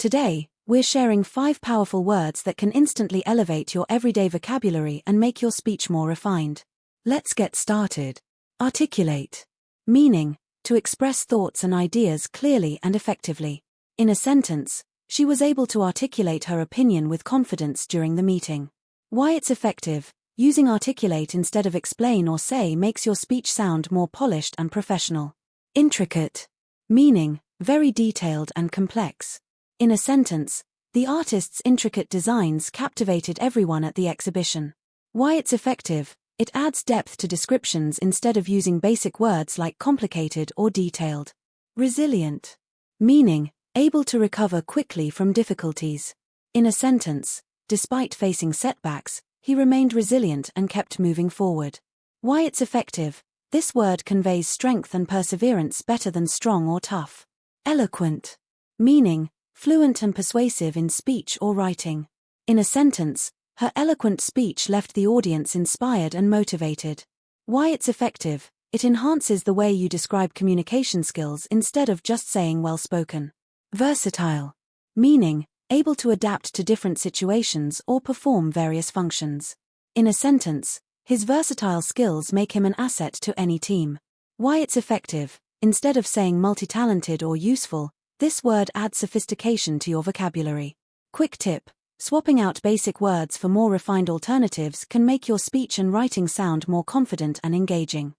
Today, we're sharing 5 powerful words that can instantly elevate your everyday vocabulary and make your speech more refined. Let's get started. Articulate. Meaning, to express thoughts and ideas clearly and effectively. In a sentence, she was able to articulate her opinion with confidence during the meeting. Why it's effective. Using articulate instead of explain or say makes your speech sound more polished and professional. Intricate. Meaning, very detailed and complex. In a sentence, the artist's intricate designs captivated everyone at the exhibition. Why it's effective. It adds depth to descriptions instead of using basic words like complicated or detailed. Resilient. Meaning, able to recover quickly from difficulties. In a sentence, despite facing setbacks, he remained resilient and kept moving forward. Why it's effective. This word conveys strength and perseverance better than strong or tough. Eloquent. Meaning, fluent and persuasive in speech or writing. In a sentence, her eloquent speech left the audience inspired and motivated. Why it's effective. It enhances the way you describe communication skills instead of just saying well-spoken. Versatile. Meaning, able to adapt to different situations or perform various functions. In a sentence, his versatile skills make him an asset to any team. Why it's effective. Instead of saying multi-talented or useful, this word adds sophistication to your vocabulary. Quick tip. Swapping out basic words for more refined alternatives can make your speech and writing sound more confident and engaging.